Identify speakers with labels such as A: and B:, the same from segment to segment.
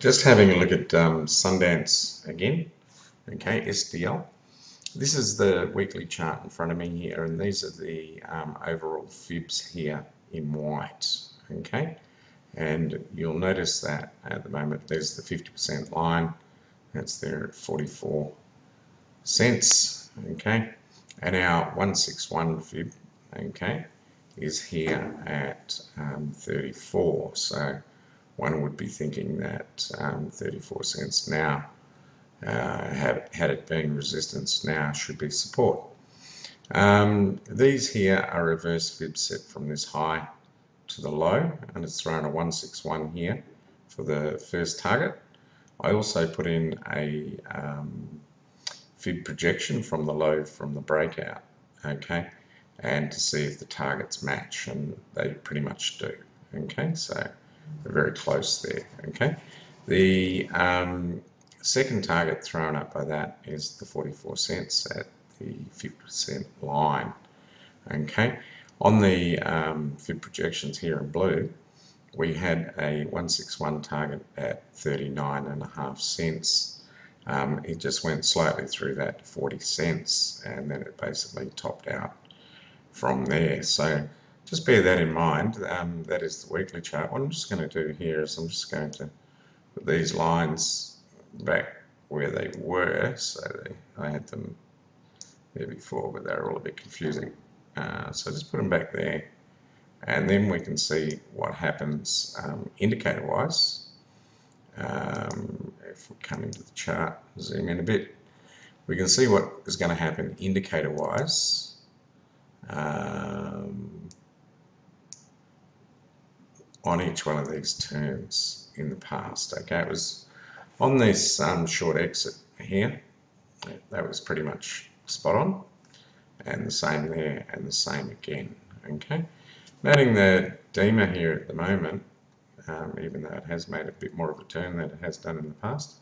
A: Just having a look at Sundance again, okay, SDL. This is the weekly chart in front of me here, and these are the overall fibs here in white, okay? And you'll notice that at the moment there's the 50% line, that's there at 44 cents, okay? And our 161 fib, okay, is here at 34. So one would be thinking that 34 cents now, had it been resistance, now should be support. These here are reverse fibs set from this high to the low, and it's thrown a 161 here for the first target. I also put in a fib projection from the low from the breakout, okay, and to see if the targets match, and they pretty much do, okay, so they're very close there, okay. The second target thrown up by that is the 44 cents at the 50% line, okay. On the fib projections here in blue, we had a 161 target at 39.5 cents. It just went slightly through that to 40 cents, and then it basically topped out from there. So just bear that in mind. That is the weekly chart. What I'm just going to do here is I'm just going to put these lines back where they were. So I had them there before, but they're all a bit confusing. So just put them back there, and then we can see what happens indicator-wise. If we come into the chart, zoom in a bit, we can see what is going to happen indicator-wise. On each one of these turns in the past. Okay, it was on this short exit here, that was pretty much spot on, and the same there, and the same again. Okay, noting the DEMA here at the moment, even though it has made a bit more of a turn than it has done in the past.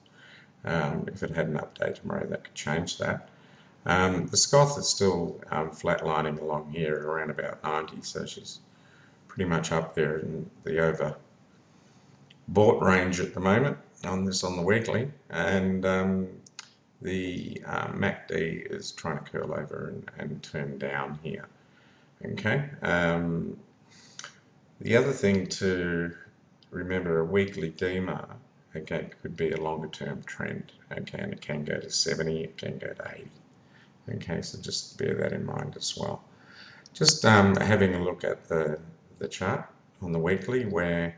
A: If it had an update tomorrow, that could change that. The SCOTH is still flatlining along here at around about 90, so she's pretty much up there in the over bought range at the moment on the weekly, and the MACD is trying to curl over and turn down here. Okay. The other thing to remember, a weekly DEMA, okay, could be a longer term trend, okay, and it can go to 70, it can go to 80. Okay, so just bear that in mind as well. Just having a look at the chart on the weekly, where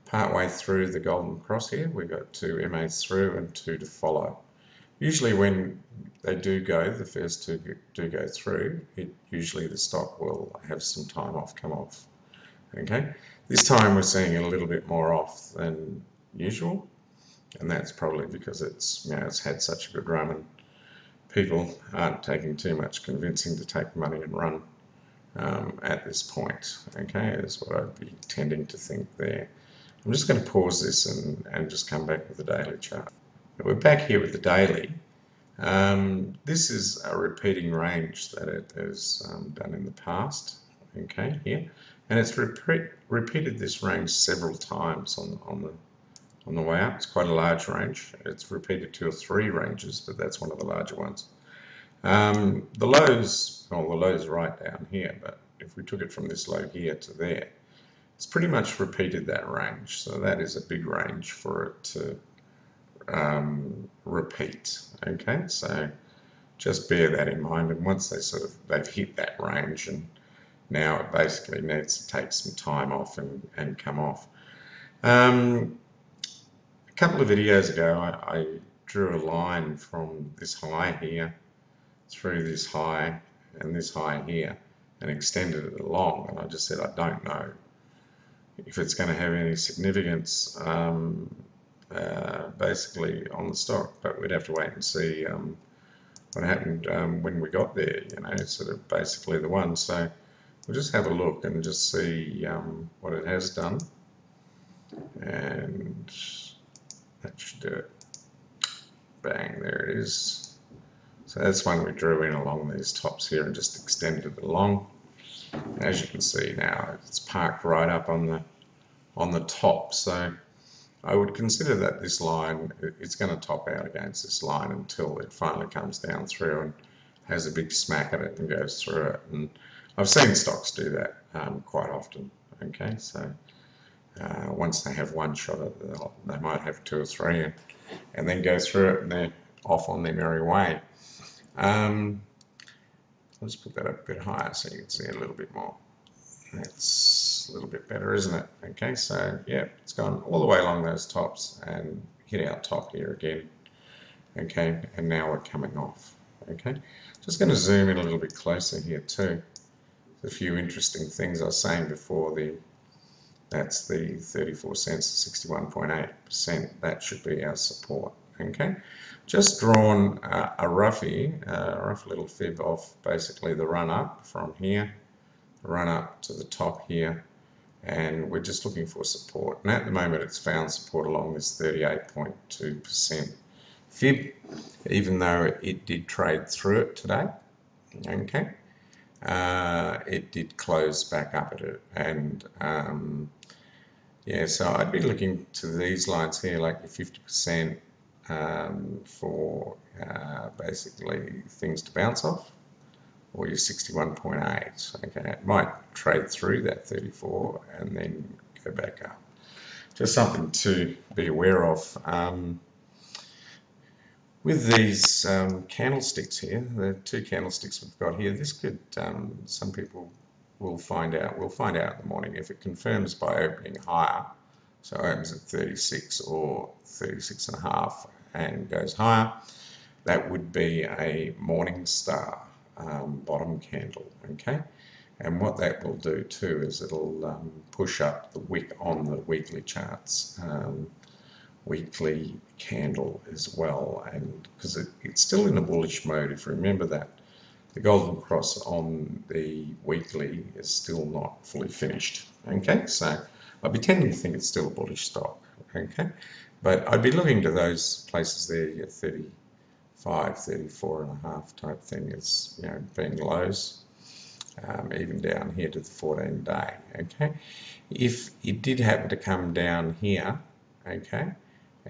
A: partway through the golden cross here, we've got 2 MAs through and 2 to follow. Usually when they do go, the first 2 do go through, usually the stock will have some time off, come off. Okay, this time we're seeing a little bit more off than usual, and that's probably because it's had such a good run and people aren't taking too much convincing to take money and run at this point. Okay, is what I'd be tending to think there. I'm just going to pause this and just come back with the daily chart. We're back here with the daily. This is a repeating range that it has done in the past. Okay, here, and it's repeated this range several times on the way up. It's quite a large range. It's repeated 2 or 3 ranges, but that's one of the larger ones. The lows, well, the low's right down here, but if we took it from this low here to there, it's pretty much repeated that range. So that is a big range for it to repeat. Okay, so just bear that in mind. And once they've hit that range, and now it basically needs to take some time off and come off. A couple of videos ago, I drew a line from this high here through this high and this high here and extended it along, and I just said I don't know if it's going to have any significance basically on the stock, but we'd have to wait and see what happened when we got there. It's sort of basically the one. So we'll just have a look and just see what it has done, and that should do it. Bang, there it is. So that's one we drew in along these tops here and just extended it along. As you can see now, it's parked right up on the top. So I would consider that this line, it's going to top out against this line until it finally comes down through and has a big smack at it and goes through it. And I've seen stocks do that quite often. Okay, so once they have one shot at it, they might have two or three and then go through it and they're off on their merry way. Let's put that up a bit higher so you can see a little bit more. That's a little bit better, isn't it? Okay, so yeah, it's gone all the way along those tops and hit our top here again. Okay, and now we're coming off. Okay, just going to zoom in a little bit closer here too. There's a few interesting things I was saying before. That's the 34 cents to 61.8%. That should be our support. Okay, just drawn a rough little fib off basically the run up from here, run up to the top here, and we're just looking for support. And at the moment it's found support along this 38.2% fib, even though it did trade through it today. Okay, it did close back up at it, and yeah, so I'd be looking to these lines here, like your 50%, for basically things to bounce off, or your 61.8. Okay, it might trade through that 34 and then go back up. Just something to be aware of. With these candlesticks here, the two candlesticks we've got here, this could, some people will find out. We'll find out in the morning if it confirms by opening higher. So it opens at 36 or 36.5 and goes higher. That would be a morning star bottom candle. Okay, and what that will do too is it'll push up the wick on the weekly charts. Weekly candle as well, and because it's still in a bullish mode. If you remember that the golden cross on the weekly is still not fully finished. Okay, so I'd be tending to think it's still a bullish stock. Okay, but I'd be looking to those places there, your 35, 34.5 type thing as, you know, being lows, even down here to the 14-day. Okay, if it did happen to come down here, okay,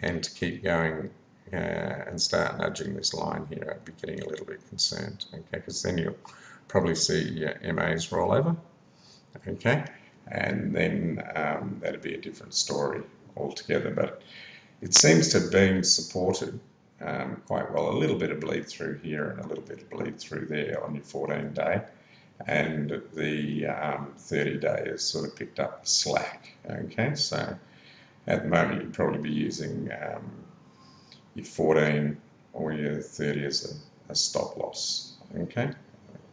A: and to keep going and start nudging this line here, I'd be getting a little bit concerned, okay, because then you'll probably see MAs roll over, okay, and then that'd be a different story altogether. But it seems to have been supported quite well. A little bit of bleed through here and a little bit of bleed through there on your 14-day, and the 30-day has sort of picked up the slack. Okay, so at the moment you'd probably be using your 14 or your 30 as a stop loss. Okay,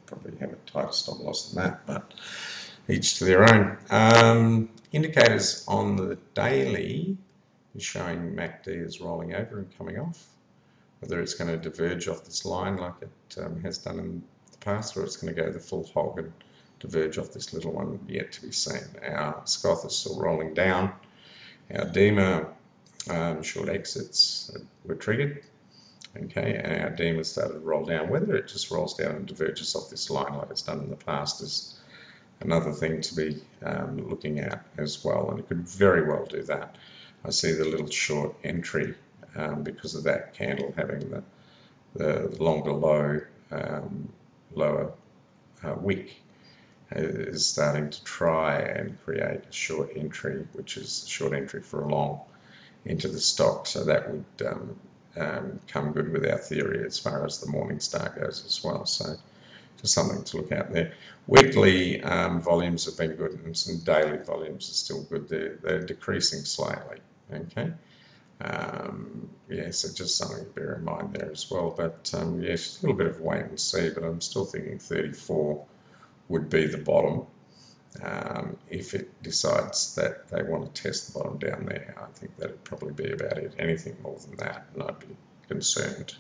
A: probably have a tighter stop loss than that, but each to their own. Indicators on the daily is showing MACD is rolling over and coming off. Whether it's going to diverge off this line like it has done in the past, or it's going to go the full hog and diverge off this little one, yet to be seen. Our SCOF is still rolling down. Our DEMA short exits were triggered, okay, and our DEMA started to roll down. Whether it just rolls down and diverges off this line like it's done in the past is another thing to be looking at as well, and it could very well do that. I see the little short entry because of that candle having the longer low, lower wick is starting to try and create a short entry, which is a short entry for a long into the stock. So that would come good with our theory as far as the morning star goes as well. So just something to look at there. Weekly volumes have been good, and some daily volumes are still good. They're decreasing slightly. Okay. Yeah, so just something to bear in mind there as well. But yes, a little bit of wait and see, but I'm still thinking 34 would be the bottom. If it decides that they want to test the bottom down there, I think that'd probably be about it. Anything more than that, and I'd be concerned.